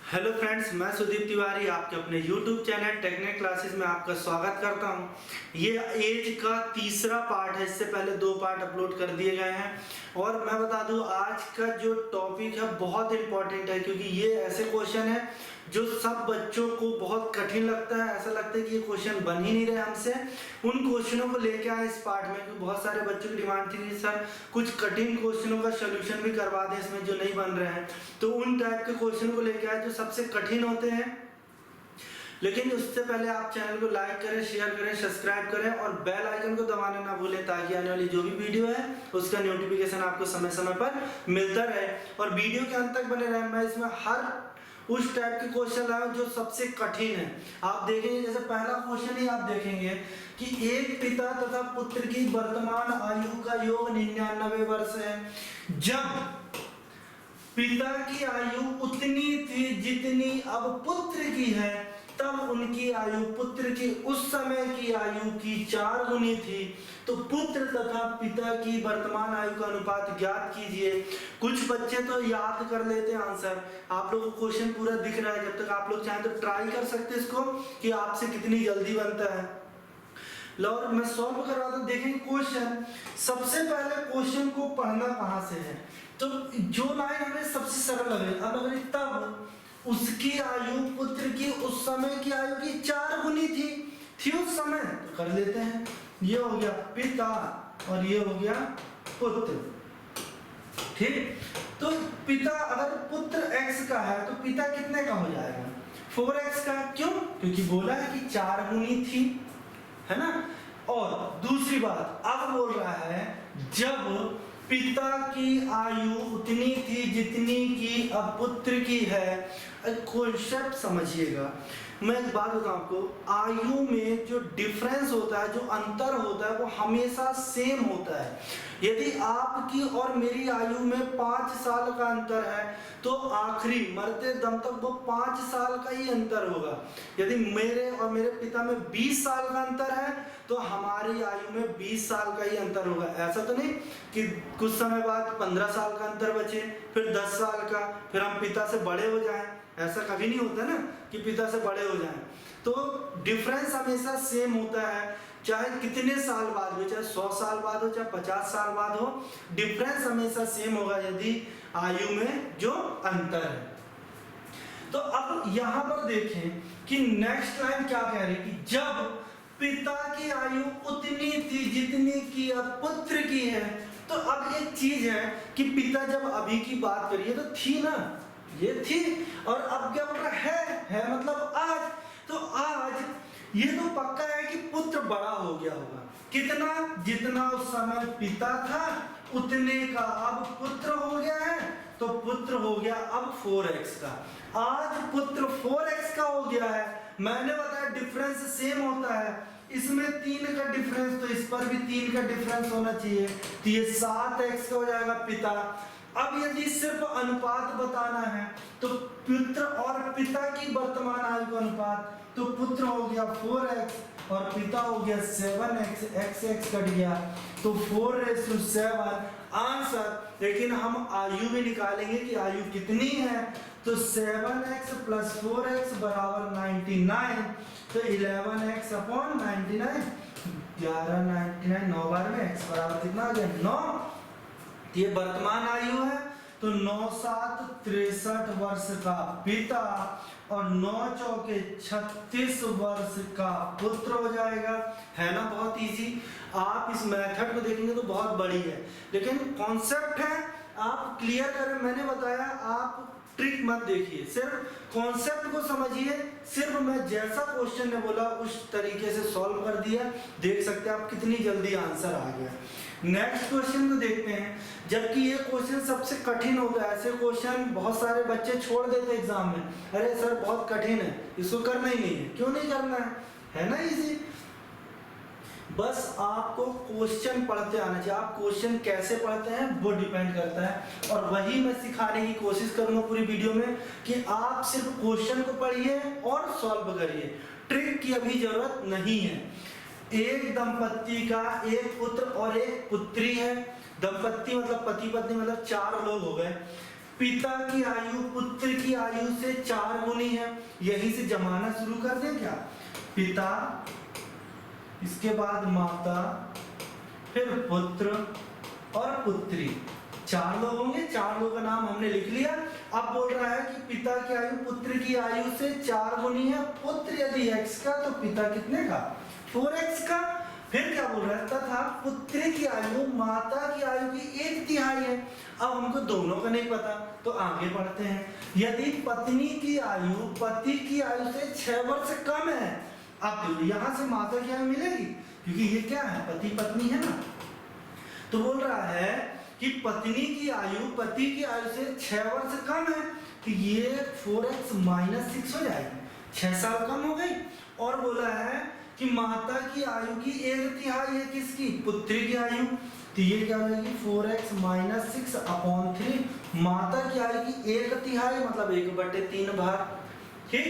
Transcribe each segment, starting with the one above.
Hello friends, मैं सुदीप तिवारी आपके अपने YouTube चैनल टेक्निक क्लासेस में आपका स्वागत करता हूं। ये एज का तीसरा पार्ट है। इससे पहले 2 पार्ट अपलोड कर दिए गए हैं और मैं बता दूं आज का जो टॉपिक है बहुत इंपॉर्टेंट है, क्योंकि ये ऐसे क्वेश्चन है जो सब बच्चों को बहुत कठिन लगता है। ऐसा लगता है कि ये क्वेश्चन बन ही नहीं रहे हमसे। उन क्वेश्चनों को लेके आए इस पार्ट में, क्योंकि बहुत सारे बच्चों की डिमांड थी कि सर कुछ कठिन क्वेश्चनों का सोल्यूशन भी करवा दें इसमें जो नहीं बन रहे हैं। तो उन टाइप के क्वेश्चन को लेके आए जो सबसे कठिन होते हैं। लेकिन उससे पहले आप चैनल को लाइक करें, शेयर करें, सब्सक्राइब करें और बेल आइकन को दबाना ना भूलें, ताकि आने वाली जो भी वीडियो है उसका नोटिफिकेशन आपको समय समय पर मिलता रहे और वीडियो के अंत तक बने रहे। मैं इसमें हर उस टाइप के क्वेश्चन लाया जो सबसे कठिन है। आप देखेंगे जैसे पहला क्वेश्चन ही आप देखेंगे कि एक पिता तथा पुत्र की वर्तमान आयु का योग 99 वर्ष है। जब पिता की आयु उतनी थी जितनी अब पुत्र की है, तब उनकी आयु पुत्र की उस समय की आयु की 4 गुनी थी। तो पुत्र तथा पिता की वर्तमान आयु का अनुपात ज्ञात कीजिए। कुछ बच्चे तो याद कर लेते हैं आंसर। आप लोगों को क्वेश्चन पूरा दिख रहा है। जब तक आप लोग चाहें तो ट्राई कर सकते हैं इसको कि आपसे कितनी जल्दी बनता है। लो मैं सॉल्व करवाता हूं। देखेंगे क्वेश्चन। सबसे पहले क्वेश्चन को पढ़ना कहां से है, तो जो लाइन हमें सबसे सरल लगे। अब अगर तब उसकी आयु पुत्र की उस समय की आयु की 4 गुनी थी उस समय, तो कर लेते हैं। ये हो गया पिता और ये हो गया पुत्र। ठीक, तो पिता अगर पुत्र x का है तो पिता कितने का हो जाएगा? 4x का। क्यों? क्योंकि बोला है कि 4 गुनी थी, है ना। और दूसरी बात अब बोल रहा है जब पिता की आयु उतनी थी जितनी की अब पुत्र की है। कॉन्सेप्ट समझिएगा। मैं एक बात बताऊं आपको, आयु में जो डिफरेंस होता है, जो अंतर होता है, वो हमेशा सेम होता है। यदि आपकी और मेरी आयु में 5 साल का अंतर है तो आखिरी मरते दम तक वो 5 साल का ही अंतर होगा। यदि मेरे और मेरे पिता में 20 साल का अंतर है तो हमारी आयु में 20 साल का ही अंतर होगा। ऐसा तो नहीं कि कुछ समय बाद 15 साल का अंतर बचे, फिर 10 साल का, फिर हम पिता से बड़े हो जाएं। ऐसा कभी नहीं होता ना कि पिता से बड़े हो जाएं। तो डिफरेंस हमेशा सेम होता है, चाहे कितने साल बाद हो, चाहे 100 साल बाद हो, चाहे 50 साल बाद हो, डिफरेंस हमेशा सेम होगा यदि आयु में जो अंतर है। तो अब यहां पर देखें कि नेक्स्ट लाइन क्या कह रही है कि जब पिता की आयु उतनी थी जितनी की अब पुत्र की है। तो अब एक चीज है कि पिता जब अभी की बात करिए तो थी ना, ये थी, और अब क्या बोल रहा है मतलब आज। तो आज ये तो पक्का है कि पुत्र बड़ा हो गया होगा। कितना? जितना उस समय पिता था उतने का अब पुत्र हो गया है, तो पुत्र हो गया अब 4x का। आज पुत्र 4x का हो गया है। मैंने बताया डिफरेंस सेम होता है। इसमें 3 का डिफरेंस, तो इस पर भी 3 का डिफरेंस होना चाहिए, तो ये 7x का हो जाएगा पिता। अब यदि सिर्फ अनुपात बताना है तो पुत्र और पिता की वर्तमान आयु का अनुपात, तो पुत्र हो गया 4x और पिता हो गया 7x, x कट गया तो 4:7 आंसर। लेकिन हम आयु भी निकालेंगे कि आयु कितनी है, तो 7x + 4x बराबर 99, तो 11x अपॉन 99, 1199 9 बार में x बराबर कितना आ गया 9। ये वर्तमान आयु है, तो 9 7 63 वर्ष का पिता और 9 चौके 36 वर्ष का पुत्र हो जाएगा। है ना, बहुत इजी। आप इस मेथड को देखेंगे तो बहुत बड़ी है, लेकिन कॉन्सेप्ट है, आप क्लियर करें। मैंने बताया आप ट्रिक मत देखिए, सिर्फ कॉन्सेप्ट को समझिए। सिर्फ मैं जैसा क्वेश्चन ने बोला उस तरीके से सॉल्व कर दिया। देख सकते हैं आप कितनी जल्दी आंसर आ गया। नेक्स्ट क्वेश्चन को देखते हैं, जबकि ये क्वेश्चन सबसे कठिन होता है। ऐसे क्वेश्चन बहुत सारे बच्चे छोड़ देते हैं एग्जाम में, अरे सर बहुत कठिन है, इसको करना ही नहीं है। क्यों नहीं करना है ना इजी। बस आपको क्वेश्चन पढ़ते आना चाहिए। आप क्वेश्चन कैसे पढ़ते हैं वो डिपेंड करता है, और वही मैं सिखाने की कोशिश करूंगा पूरी वीडियो में कि आप सिर्फ क्वेश्चन को पढ़िए और सॉल्व करिए। ट्रिक की अभी जरूरत नहीं है। एक दंपत्ति का एक पुत्र और एक पुत्री है। दंपत्ति मतलब पति पत्नी, मतलब 4 लोग हो गए। पिता की आयु पुत्र की आयु से 4 गुनी है, यहीं से जमाना शुरू कर दें क्या? पिता, इसके बाद माता, फिर पुत्र और पुत्री, 4 लोग होंगे। 4 लोगों का नाम हमने लिख लिया। अब बोल रहा है कि पिता की आयु पुत्र की आयु से 4 गुनी है। पुत्र यदि x का तो पिता कितने का? 4x का। फिर क्या बोल रहा है? तथा पुत्र की आयु माता की आयु की 1/3 है। अब हमको दोनों का नहीं पता तो आगे बढ़ते हैं। यदि पत्नी की आयु पति की आयु से 6 वर्ष कम है, अब यहां से माता की आयु मिलेगी क्योंकि ये क्या है? पति पत्नी है ना। तो बोल रहा है कि पत्नी की आयु पति की आयु से 6 वर्ष कम है तो ये 4x - 6 हो जाएगी, 6 साल कम हो गई। और बोला है कि माता की आयु की 1/3 है किसकी? पुत्री की आयु। तो ये क्या हो जाएगी? 4x - 6/3 माता की आयु की 1/3 मतलब 1/3 भाग। ठीक,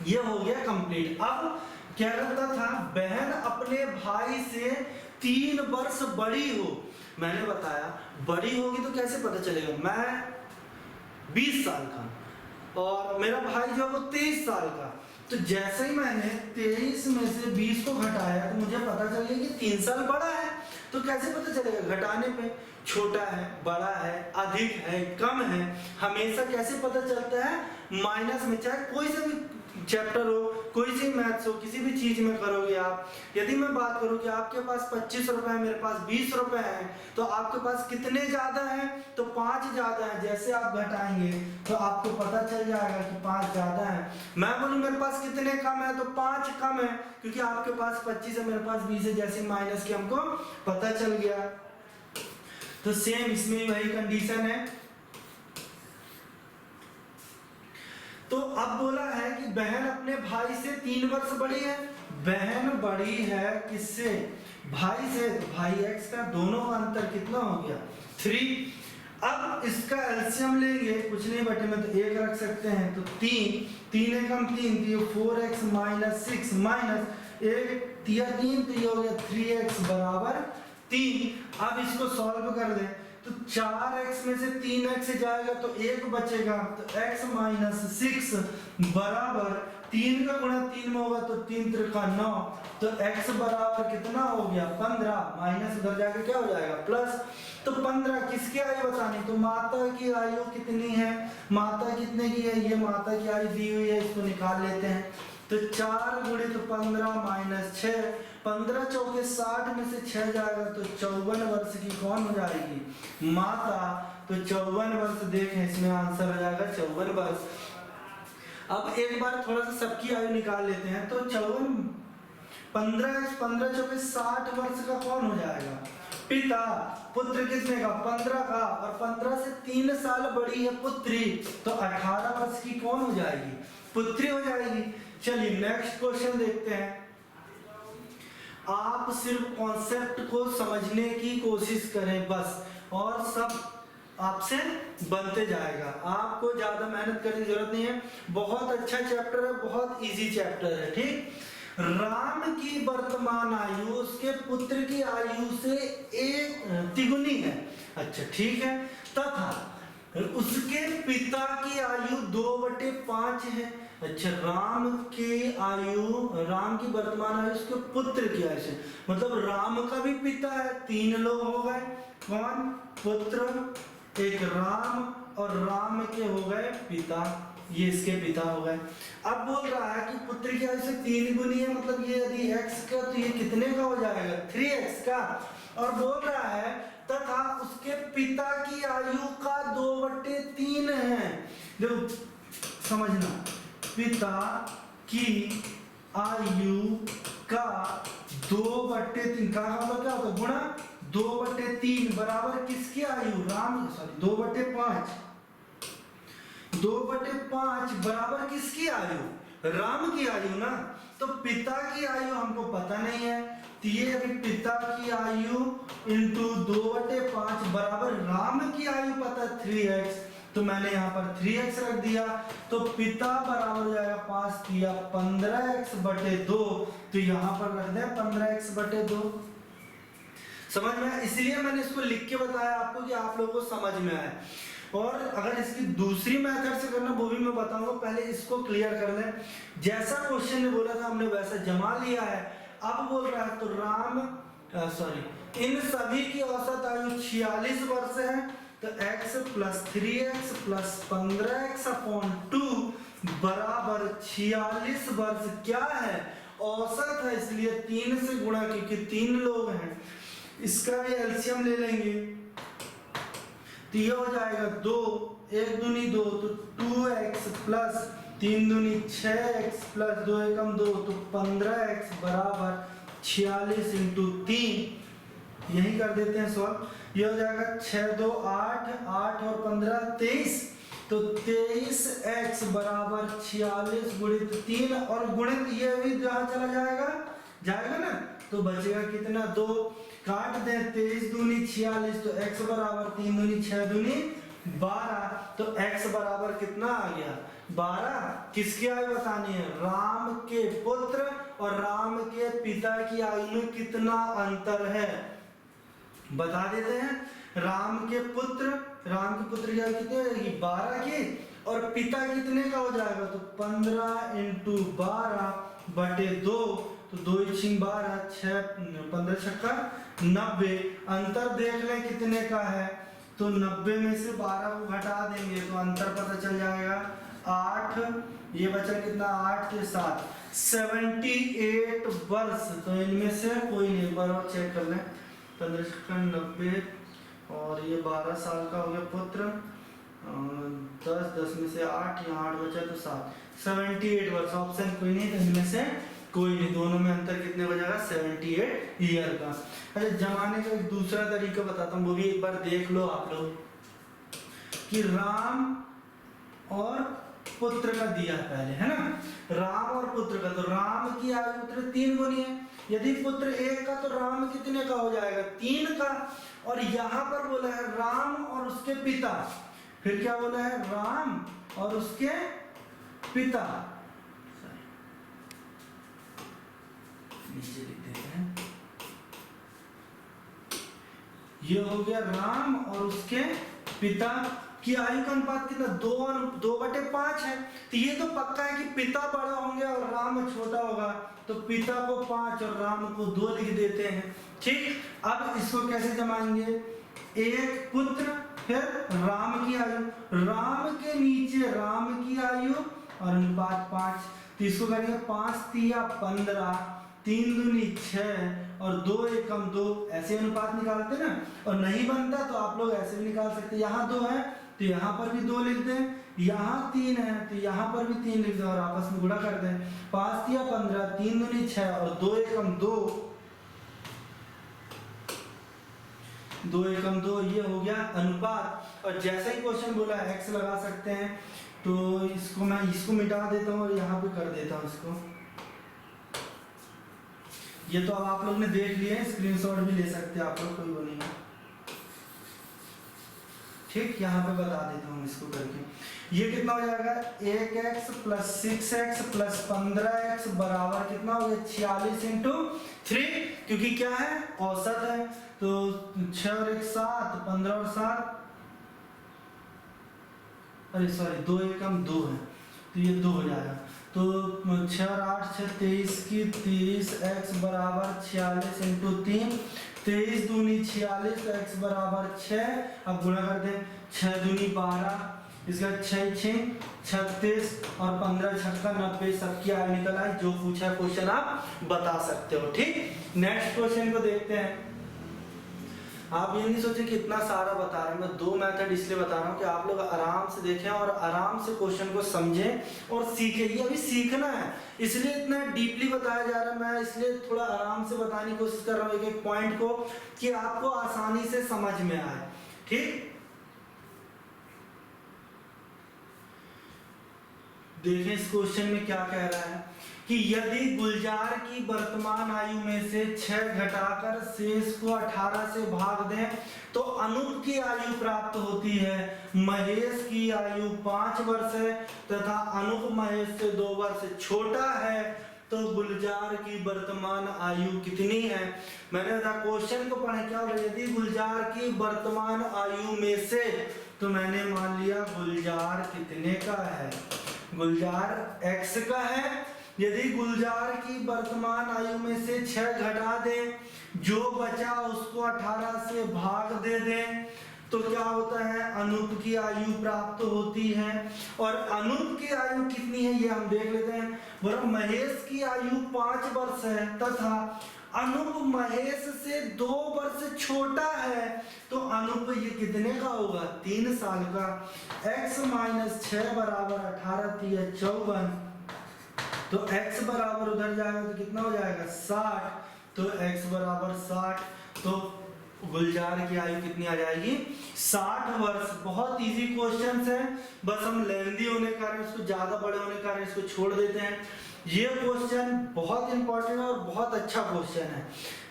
ये हो गया कंप्लीट। अब क्या करता था? बहन अपने भाई से 3 वर्ष बड़ी हो। मैंने बताया बड़ी होगी तो कैसे पता चलेगा? मैं 20 साल का और मेरा भाई जो है वो 23 साल का, तो जैसे ही मैंने 23 में से 20 को घटाया तो मुझे पता चल गया कि 3 साल बड़ा है। तो कैसे पता चलेगा? घटाने पे छोटा है, बड़ा है, अधिक है, कम है, हमेशा कैसे पता चलता है? माइनस में। चाहे कोई सा भी चैप्टर हो, कोई सी मैथ्स हो, किसी भी चीज में करोगे आप। यदि मैं बात करूं कि आपके पास 25 रुपए है, मेरे पास 20 रुपए है, तो आपके पास कितने ज्यादा है? तो 5 ज्यादा है। जैसे आप घटाएंगे तो आपको पता चल जाएगा कि 5 ज्यादा है। मैं बोलूं मेरे पास कितने कम है तो 5 कम है, क्योंकि आपके पास 25 है, मेरे पास 20 है। जैसे माइनस के हमको पता चल गया। तो सेम इसमें वही कंडीशन है। तो अब बोला है कि बहन अपने भाई से 3 वर्ष बड़ी है। बहन बड़ी है किससे? भाई से। भाई x का, दोनों का अंतर कितना हो गया? 3। अब इसका एलसीएम लेंगे, कुछ नहीं बटे में तो 1 रख सकते हैं, तो 3 एकम 3, तो ये 4x - 6 माइनस 1 3 तो ये हो गया 3x बराबर 3। अब इसको सॉल्व कर दें तो 4x में से 3x जाएगा तो 1 बचेगा, तो x - 6 बराबर 3 का गुणा 3 में होगा तो 3 त्रिका 9, तो x बराबर कितना हो गया? 15। माइनस उधर जाके क्या हो जाएगा? प्लस। तो 15 किसकी आयु बतानी? तो माता की आयु कितनी है? माता कितने की है? ये माता की आयु दी हुई है, इसको निकाल लेते हैं। तो 4 गुणित 15 - 6, 15 चौके 60 में से 6 जाएगा तो 54 वर्ष की कौन हो जाएगी? माता। तो 54 वर्ष देखें, इसमें आंसर हो जाएगा 54 वर्ष। अब एक बार थोड़ा सा सबकी आयु निकाल लेते हैं। तो 15 चौके 60 वर्ष का कौन हो जाएगा? पिता। पुत्र किसने का? 15 का, और 15 से 3 साल बड़ी है पुत्री, तो 18 वर्ष की कौन हो जाएगी? पुत्री हो जाएगी। चलिए नेक्स्ट क्वेश्चन देखते हैं। आप सिर्फ कॉन्सेप्ट को समझने की कोशिश करें बस, और सब आपसे बनते जाएगा। आपको ज्यादा मेहनत करने की जरूरत नहीं है। बहुत अच्छा चैप्टर है, बहुत इजी चैप्टर है। ठीक, राम की वर्तमान आयु उसके पुत्र की आयु से 1 तिगुनी है। अच्छा ठीक है। तथा उसके पिता की आयु 2/5 है। अच्छा, राम की वर्तमान आयु उसके पुत्र की आयु से, मतलब राम का भी पिता है। 3 लोग हो गए, कौन? पुत्र, एक राम, और राम के हो गए पिता, ये इसके पिता हो गए। अब बोल रहा है कि पुत्र की आयु से 3 गुनी है, मतलब ये यदि x का तो ये कितने का हो जाएगा? 3x का। और बोल रहा है तथा उसके पिता की आयु का 2/3 है। देखो समझना, पिता की आयु का 2/3 का मतलब क्या होता है? गुणा 2/3 बराबर किसकी आयु? राम, सॉरी 2/5। 2/5 बराबर किसकी आयु? राम की आयु ना। तो पिता की आयु हमको पता नहीं है, तो ये अभी पिता की आयु इंटू 2/5 बराबर राम की आयु पता है 3x, तो मैंने यहाँ पर 3x रख दिया। तो पिता बराबर हो जाएगा 5 दिया 15x/2, तो यहाँ पर रख दें 15x/2। समझ में आया? इसलिए मैंने इसको लिख के बताया आपको कि आप लोगों को समझ में आए। और अगर इसकी दूसरी मेथड से करना वो भी मैं बताऊंगा, पहले इसको क्लियर कर लें। जैसा क्वेश्चन ने बोला था हमने वैसा जमा लिया है। अब बोल रहा है तो इन सभी की औसत आयु 46 वर्ष है, तो x + 3x + 15x अपॉन 2 बराबर 46 वर्ष क्या है, औसत है, इसलिए 3 से गुणा क्योंकि 3 लोग हैं। इसका भी एलसीएम ले लेंगे तो ये हो जाएगा 2, 1 दूनी 2 तो 2x प्लस 3 दूनी 6x प्लस 2 एकम 2 तो 15x बराबर 46 × 3। यही कर देते हैं सॉल्व। ये हो जाएगा 6 2 8, 8 और 15 23, तो 23x बराबर 46 गुणित 3 और गुणित ये भी जहाँ चला जाएगा ना, तो बचेगा कितना 2, काट दें 23 दूनी 46 तो x बराबर 3 दूनी 6 दूनी 12, तो x बराबर कितना आ गया 12। किसकी आयु बतानी है, राम के पुत्र और राम के पिता की आयु में कितना अंतर है बता देते हैं। राम के पुत्र की आयु कितनी हो जाएगी 12 की, और पिता कितने का हो जाएगा तो 15 × 12/2, तो 2 × 12 6 15 छक्का 90। अंतर देख लें कितने का है, तो 90 में से 12 को घटा देंगे तो अंतर पता चल जाएगा 8, ये बचा कितना 8 के साथ 78 वर्ष। तो इनमें से कोई नहीं, एक बार और चेक कर लें, 15 छक्का 90 और ये 12 साल का हो गया पुत्र, 10 में से 8, यहाँ 8 बचा तो 7, 78 वर्ष। ऑप्शन कोई नहीं, तो इनमें से कोई नहीं, दोनों में अंतर कितने हो जाएगा 78 ईयर का। अच्छा, जमाने का एक दूसरा तरीका बताता हूँ, वो भी एक बार देख लो आप लोग कि राम और पुत्र का दिया है पहले, है ना, राम और पुत्र का, तो राम की आयु पुत्र 3 गुनी है, यदि पुत्र 1 का तो राम कितने का हो जाएगा 3 का, और यहाँ पर बोला है राम और उसके पिता, फिर क्या बोला है राम और उसके पिता, नीचे लिख देते हैं, ये हो गया राम और उसके पिता की आयु का अनुपात कितना 2/5 है, तो ये तो पक्का है कि पिता बड़ा होंगे और राम छोटा होगा, तो पिता को 5 और राम को 2 लिख देते हैं। ठीक, अब इसको कैसे जमाएंगे, एक पुत्र फिर राम की आयु, राम के नीचे राम की आयु और अनुपात 5, तो इसको करेंगे 5 × 15, 3 दूनी 6 और 2 एकम 2, ऐसे अनुपात निकालते ना, और नहीं बनता तो आप लोग ऐसे भी निकाल सकते, यहाँ 2 है तो यहाँ पर भी 2 लिख दें, यहाँ 3 है तो यहाँ पर भी 3 लिख दें और आपस में गुणा कर दें, 5 × 15, 3 दूनी 6 और 2 एकम 2, 2 एकम 2, ये हो गया अनुपात। और जैसे ही क्वेश्चन बोला x लगा सकते हैं, तो इसको मैं इसको मिटा देता हूँ और यहाँ पे कर देता हूँ इसको। ये तो अब आप लोग ने देख लिया है, स्क्रीनशॉट भी ले सकते हैं आप लोग, कोई वो नहीं है। ठीक, यहाँ पे बता देता हूँ इसको करके, ये कितना हो जाएगा 1x + 6x + 15x बराबर कितना हो गया 46 × 3, क्योंकि क्या है औसत है, तो 6 और 1 7, 15 और 7, अरे सॉरी 2 एकम 2 है, तो ये 2 हो जाएगा, तो 6 और 8 6 23 की 23x बराबर 46 × 3, 23 दूनी 46 तो x बराबर 6, अब गुणा कर दें 6 दूनी 12, इसका 6 6 36 और 15 छक्का 90, सबकी आयु निकल आई। जो पूछा क्वेश्चन आप बता सकते हो। ठीक, नेक्स्ट क्वेश्चन को देखते हैं। आप ये नहीं सोचे कि इतना सारा बता रहे हैं, मैं 2 मेथड इसलिए बता रहा हूँ कि आप लोग आराम से देखें और आराम से क्वेश्चन को समझें और सीखें। ये अभी सीखना है, इसलिए इतना डीपली बताया जा रहा है, मैं इसलिए थोड़ा आराम से बताने की कोशिश कर रहा हूँ एक एक पॉइंट को, कि आपको आसानी से समझ में आए। ठीक, देखें इस क्वेश्चन में क्या कह रहा है कि यदि गुलजार की वर्तमान आयु में से 6 घटाकर शेष को 18 से भाग दें तो अनूप की आयु प्राप्त होती है। महेश की आयु 5 वर्ष है तथा अनूप महेश से 2 वर्ष छोटा है, तो गुलजार की वर्तमान आयु कितनी है। मैंने कहा क्वेश्चन को पढ़े क्या, यदि गुलजार की वर्तमान आयु में से, तो मैंने मान लिया गुलजार कितने का है, गुलजार x का है। यदि गुलजार की वर्तमान आयु में से 6 घटा दें, जो बचा उसको 18 से भाग दे दें, तो क्या होता है, अनूप की आयु प्राप्त होती है। और अनूप की आयु कितनी है ये हम देख लेते हैं। वह महेश की आयु 5 वर्ष है तथा अनूप महेश से 2 वर्ष छोटा है, तो अनूप ये कितने का होगा, 3 साल का। x - 6 बराबर 18 3 54, तो x बराबर उधर जाएगा तो कितना हो जाएगा 60, तो x बराबर 60, तो गुलजार की आयु कितनी आ जाएगी 60 वर्ष। बहुत इजी क्वेश्चन है, बस हम लेंदी होने के कारण इसको, ज्यादा बड़े होने के कारण इसको छोड़ देते हैं। ये क्वेश्चन बहुत इंपॉर्टेंट और बहुत अच्छा क्वेश्चन है।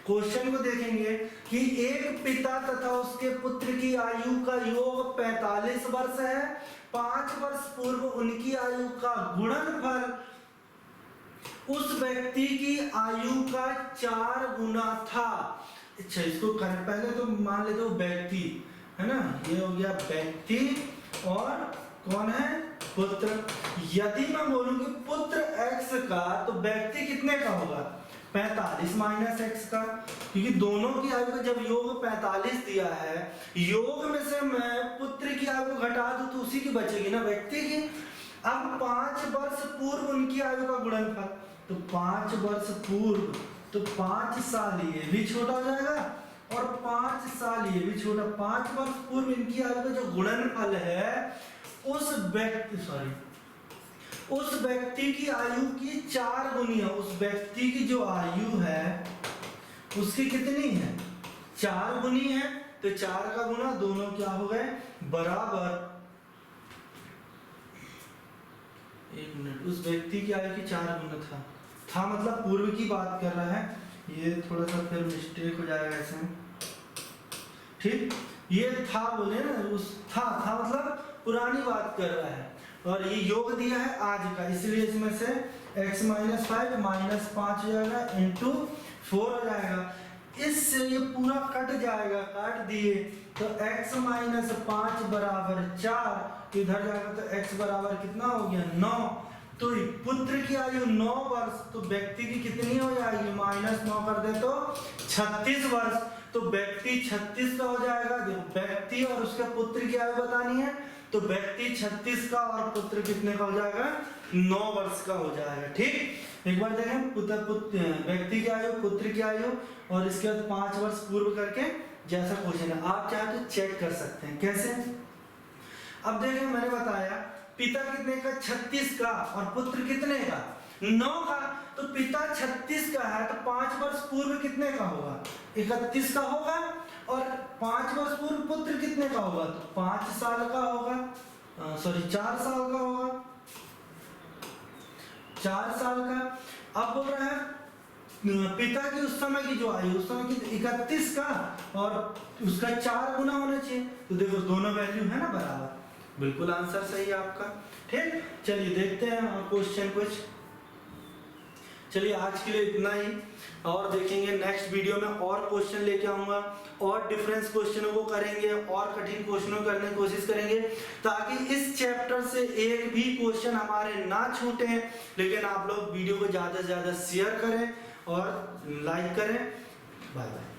क्वेश्चन को देखेंगे कि एक पिता तथा उसके पुत्र की आयु का योग 45 वर्ष है। 5 वर्ष पूर्व उनकी आयु का गुणनफल उस व्यक्ति की आयु का 4 गुना था। अच्छा, इसको पहले तो मान लेते हो व्यक्ति है ना, ये हो गया व्यक्ति और कौन है, पुत्र। यदि मैं बोलूं कि पुत्र x का, तो व्यक्ति कितने का होगा 45 माइनस x का, क्योंकि दोनों की आयु का जब योग 45 दिया है, योग में से मैं पुत्र की आयु को घटा दूं तो उसी की बचेगी ना, व्यक्ति की। अब 5 वर्ष पूर्व उनकी आयु का गुणनफल, तो 5 वर्ष पूर्व, तो 5 साल ये भी छोटा हो जाएगा और 5 साल ये भी छोटा। 5 वर्ष पूर्व इनकी आयु का जो गुणनफल है उस व्यक्ति की आयु की 4 गुनी है। उस व्यक्ति की जो आयु है उसकी कितनी है 4 गुनी है, तो 4 का गुना दोनों क्या हो गए बराबर। 1 मिनट, उस व्यक्ति की आयु की 4 गुना था मतलब पूर्व की बात कर रहा है, ये थोड़ा सा फिर मिस्टेक हो जाएगा इसमें, ठीक। ये था बोले ना, उस था मतलब पुरानी बात कर रहा है, और ये योग दिया है आज का, इसलिए इसमें से x - 5 - 5 हो जाएगा इंटू 4 हो जाएगा। इससे ये पूरा कट जाएगा, काट दिए तो x - 5 बराबर 4, इधर जाएगा तो x बराबर कितना हो गया 9। तो पुत्र की आयु 9 वर्ष, तो व्यक्ति की कितनी हो जाएगी -9 कर दे तो 36 वर्ष, तो व्यक्ति 36 का हो जाएगा। देखो व्यक्ति और उसके पुत्र की आयु बतानी है, तो व्यक्ति 36 का और पुत्र कितने का हो जाएगा 9 वर्ष का हो जाएगा, ठीक। एक बार देखें व्यक्ति की आयु, पुत्र की आयु और इसके बाद 5 वर्ष पूर्व करके जैसा क्वेश्चन है, आप चाहे तो चेक कर सकते हैं कैसे। अब देखें मैंने बताया पिता कितने का 36 का और पुत्र कितने का 9 का, तो पिता 36 का है तो 5 वर्ष पूर्व कितने का होगा 31 का होगा, और 5 वर्ष पूर्व पुत्र कितने का होगा तो 5 साल का होगा, 4 साल का होगा, 4 साल का। अब बोल रहा है पिता की उस समय की जो आयु, उस समय की 31 का और उसका 4 गुना होना चाहिए, तो देखो दोनों वैल्यू है ना बराबर, बिल्कुल आंसर सही है आपका, ठीक। चलिए देखते हैं क्वेश्चन कुछ। चलिए आज के लिए इतना ही, और देखेंगे नेक्स्ट वीडियो में और क्वेश्चन लेके आऊंगा, और डिफरेंस क्वेश्चनों को करेंगे और कठिन क्वेश्चनों करने की कोशिश करेंगे, ताकि इस चैप्टर से एक भी क्वेश्चन हमारे ना छूटे। लेकिन आप लोग वीडियो को ज़्यादा से ज़्यादा शेयर करें और लाइक करें। Bye bye.